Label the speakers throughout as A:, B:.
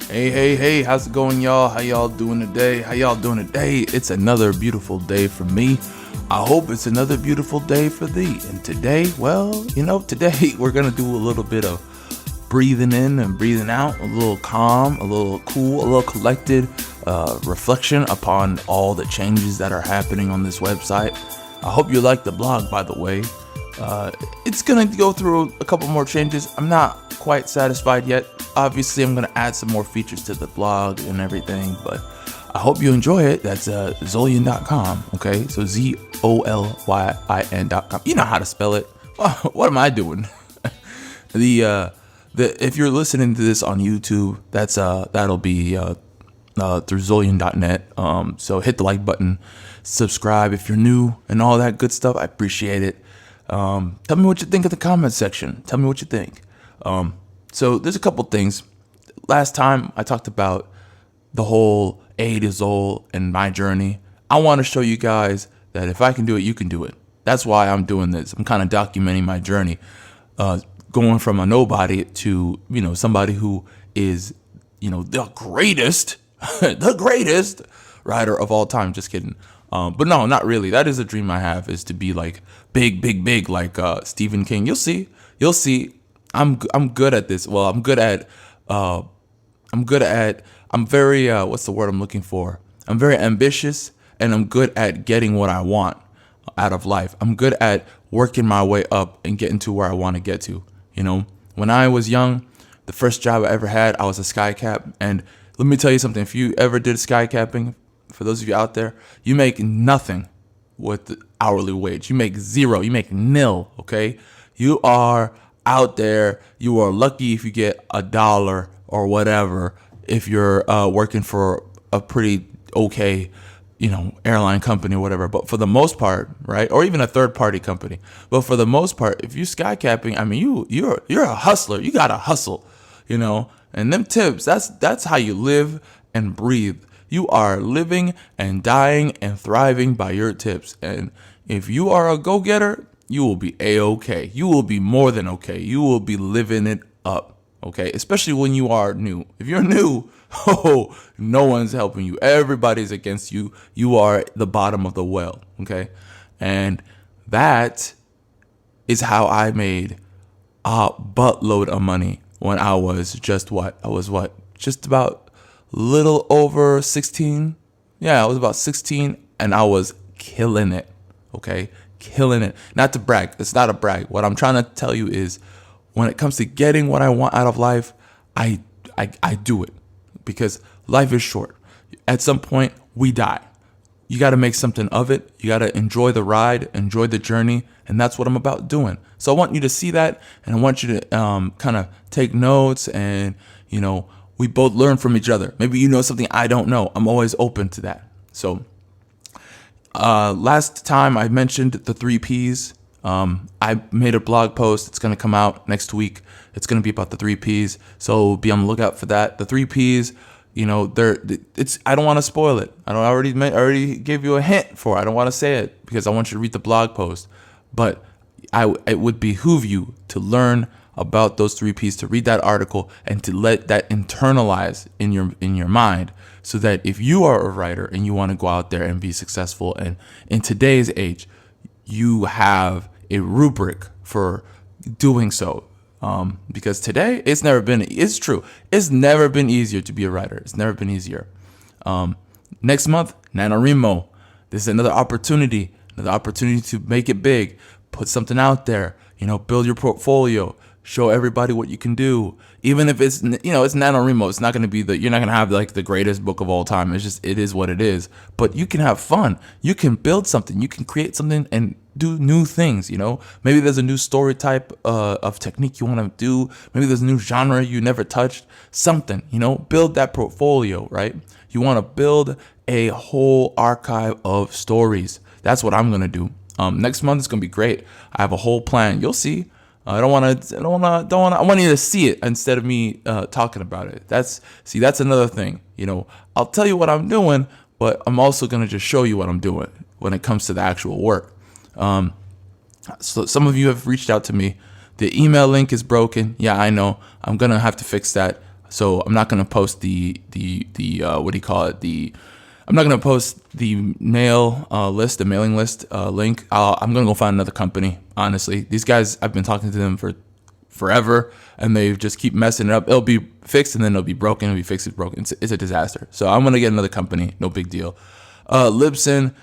A: Hey, how's it going, y'all? How y'all doing today? It's another beautiful day for me. I hope it's another beautiful day for thee. And today, today we're gonna do a little bit of breathing in and breathing out, a little calm, a little cool, a little collected reflection upon all the changes that are happening on this website. I hope you like the blog, by the way. It's gonna go through a couple more changes. I'm not quite satisfied yet. Obviously, I'm gonna add some more features to the blog and everything, but I hope you enjoy it. That's ZolYin.com. Okay, so ZolYin.com. You know how to spell it. What am I doing? If you're listening to this on YouTube, that'll be through ZolYin.net. So hit the like button, subscribe if you're new, and all that good stuff. I appreciate it. Tell me what you think in the comment section. Tell me what you think. So there's a couple things. Last time I talked about the whole A to Zol and my journey. I want to show you guys that if I can do it, you can do it. That's why I'm doing this. I'm kind of documenting my journey, going from a nobody to, somebody who is, the greatest, the greatest writer of all time. Just kidding. But no, not really. That is a dream I have, is to be like big, like Stephen King. You'll see. I'm good at this. Well, I'm very, what's the word I'm looking for? I'm very ambitious, and I'm good at getting what I want out of life. I'm good at working my way up and getting to where I want to get to. When I was young, the first job I ever had, I was a sky cap. And let me tell you something. If you ever did sky capping, for those of you out there, you make nothing with the hourly wage. You make zero. You make nil. Okay. You are out there. You are lucky if you get $1 or whatever if you're working for a pretty okay, airline company or whatever. But for the most part, right, or even a third party company. But for the most part, if you sky capping, I mean, you're a hustler. You gotta hustle, And them tips, that's how you live and breathe. You are living and dying and thriving by your tips. And if you are a go-getter, you will be A-okay. You will be more than okay. You will be living it up, okay? Especially when you are new. If you're new, no one's helping you. Everybody's against you. You are the bottom of the well, okay? And that is how I made a buttload of money when I was just just about little over 16. Yeah, I was about 16, and I was killing it, okay? Killing it. Not to brag. It's not a brag. What I'm trying to tell you is, when it comes to getting what I want out of life, I do it, because life is short. At some point, we die. You got to make something of it. You got to enjoy the ride, enjoy the journey, and that's what I'm about doing. So I want you to see that, and I want you to kind of take notes, and we both learn from each other. Maybe you know something I don't know. I'm always open to that. So last time I mentioned the 3 Ps. I made a blog post. It's going to come out next week. It's going to be about the 3 Ps. So be on the lookout for that. The 3 Ps, I don't want to spoil it. I already gave you a hint for it. I don't want to say it because I want you to read the blog post, but it would behoove you to learn about those 3 Ps, to read that article, and to let that internalize in your mind, so that if you are a writer and you want to go out there and be successful, and in today's age, you have a rubric for doing so. Because today, it's never been easier to be a writer. It's never been easier. Next month, Nanowrimo. This is another opportunity to make it big, put something out there, build your portfolio, show everybody what you can do. Even if it's, it's Nanowrimo, it's not going to be you're not going to have like the greatest book of all time. It is what it is. But you can have fun. You can build something. You can create something and do new things. Maybe there's a new story type of technique you want to do. Maybe there's a new genre you never touched. Something, build that portfolio, right? You want to build a whole archive of stories. That's what I'm going to do. Next month is going to be great. I have a whole plan. You'll see. I want you to see it instead of me talking about it. That's another thing. I'll tell you what I'm doing, but I'm also going to just show you what I'm doing when it comes to the actual work. So some of you have reached out to me. The email link is broken. Yeah, I know. I'm going to have to fix that. So I'm not gonna post the what do you call it? I'm not gonna post the the mailing list link. I'm gonna go find another company. Honestly, these guys, I've been talking to them for forever, and they just keep messing it up. It'll be fixed, and then it'll be broken. It'll be fixed, it's broken. It's a disaster. So I'm gonna get another company. No big deal. Libysn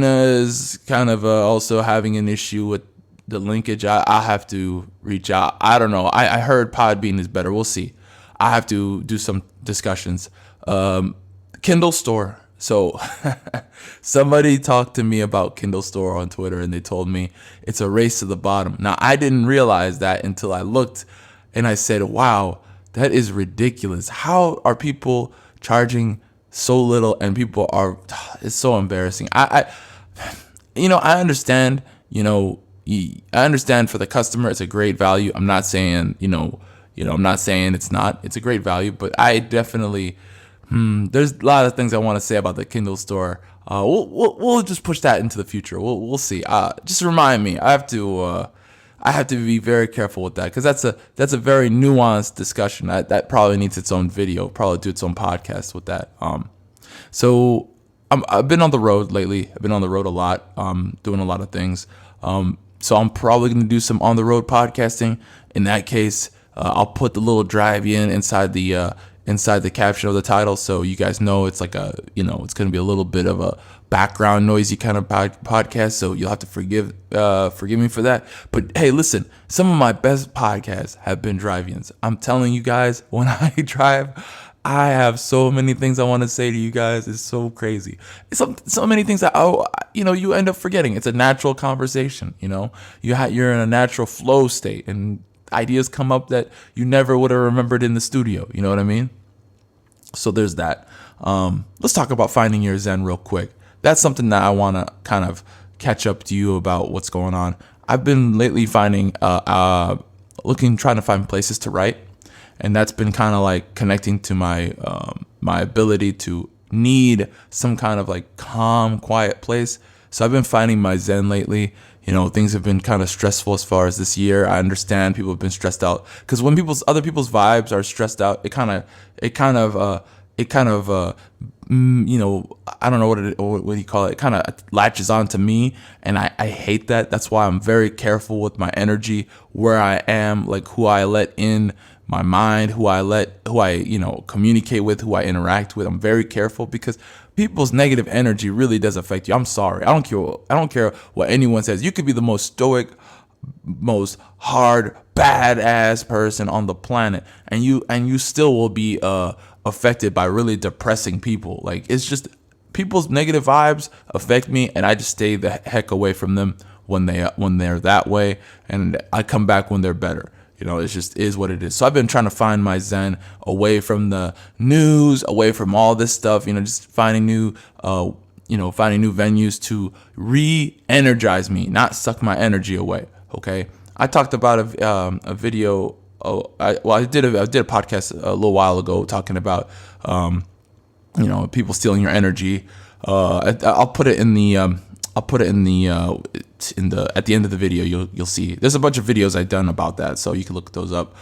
A: is kind of also having an issue with the linkage. I have to reach out. I don't know. I heard Podbean is better. We'll see. I have to do some discussions. Kindle Store. So somebody talked to me about Kindle Store on Twitter, and they told me it's a race to the bottom. Now, I didn't realize that until I looked, and I said, wow, that is ridiculous. How are people charging so little, and people are, it's so embarrassing. I understand, I understand for the customer, it's a great value. I'm not saying, I'm not saying it's not. It's a great value, but I definitely, there's a lot of things I want to say about the Kindle Store. We'll just push that into the future. We'll see. Just remind me. I have to be very careful with that, because that's a very nuanced discussion. That probably needs its own video. Probably do its own podcast with that. So I've been on the road lately. I've been on the road a lot. Doing a lot of things. So I'm probably going to do some on the road podcasting. In that case, I'll put the little drive in inside the caption of the title, so you guys know it's like it's going to be a little bit of a background noisy kind of podcast. So you'll have to forgive me for that. But hey, listen, some of my best podcasts have been drive-ins. I'm telling you guys, when I drive, I have so many things I want to say to you guys. It's so crazy. So many things that you end up forgetting. It's a natural conversation. You're in a natural flow state, and ideas come up that you never would have remembered in the studio. You know what I mean? So there's that. Let's talk about finding your Zen real quick. That's something that I want to kind of catch up to you about what's going on. I've been lately trying to find places to write. And that's been kind of like connecting to my ability to need some kind of like calm, quiet place. So I've been finding my Zen lately. Things have been kind of stressful as far as this year. I understand people have been stressed out, because when other people's vibes are stressed out, I don't know what do you call it? It kind of latches on to me, and I hate that. That's why I'm very careful with my energy, where I am, like who I let in my mind, who I communicate with, who I interact with. I'm very careful, because people's negative energy really does affect you. I'm sorry. I don't care what anyone says. You could be the most stoic, most hard, badass person on the planet, and you still will be affected by really depressing people. Like, it's just people's negative vibes affect me, and I just stay the heck away from them when they're that way, and I come back when they're better. It just is what it is. So I've been trying to find my Zen away from the news, away from all this stuff, just finding new venues to re-energize me, not suck my energy away. Okay. I talked about a video. I did a podcast a little while ago talking about, people stealing your energy. I'll put it in the, at the end of the video. You'll see there's a bunch of videos I've done about that, so you can look those up.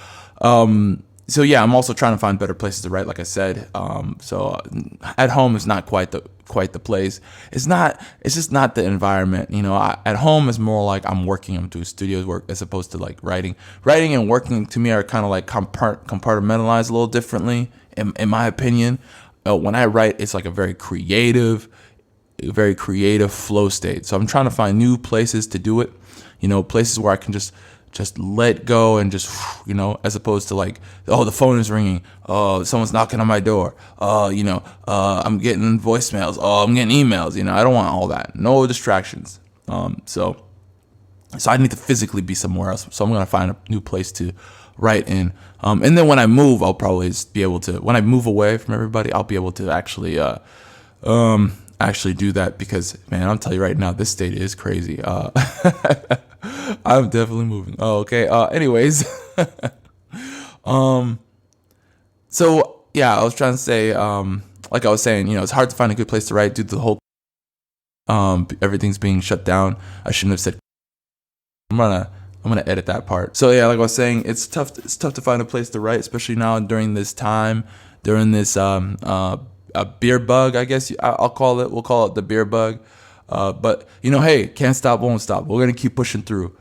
A: So yeah, I'm also trying to find better places to write, like I said. So at home is not quite the place. It's just not the environment. At home is more like I'm doing studio work, as opposed to like writing. Writing and working to me are kind of like compartmentalized a little differently, in my opinion. When I write, it's like a very creative flow state. So I'm trying to find new places to do it, places where I can just let go and just, as opposed to like, oh, the phone is ringing. Oh, someone's knocking on my door. I'm getting voicemails. Oh, I'm getting emails. I don't want all that. No distractions. So I need to physically be somewhere else. So I'm going to find a new place to write in. And then when I move, I'll probably be able to, when I move away from everybody, I'll be able to actually do that, because man, I'm telling you right now, this state is crazy. I'm definitely moving. Oh, okay. Anyways, so yeah, I was trying to say, like I was saying, it's hard to find a good place to write due to the whole, everything's being shut down. I shouldn't have said. I'm I'm gonna edit that part. So yeah, like I was saying, it's tough to find a place to write, especially now during this time, during this a beer bug, I guess I'll call it. We'll call it the beer bug. But hey, can't stop, won't stop. We're gonna keep pushing through.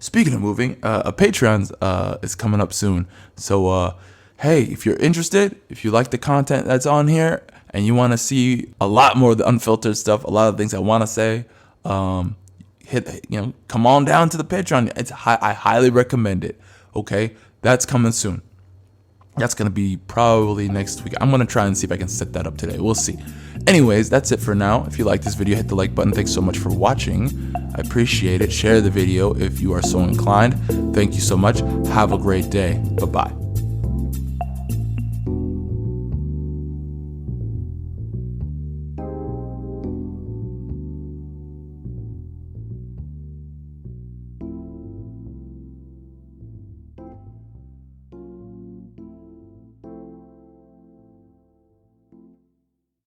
A: Speaking of moving, a Patreon is coming up soon. So hey, if you're interested, if you like the content that's on here, and you want to see a lot more of the unfiltered stuff, a lot of things I want to say, come on down to the Patreon. I highly recommend it. Okay, that's coming soon. That's gonna be probably next week. I'm gonna try and see if I can set that up today. We'll see. Anyways, that's it for now. If you like this video, hit the like button. Thanks so much for watching. I appreciate it. Share the video if you are so inclined. Thank you so much. Have a great day. Bye-bye.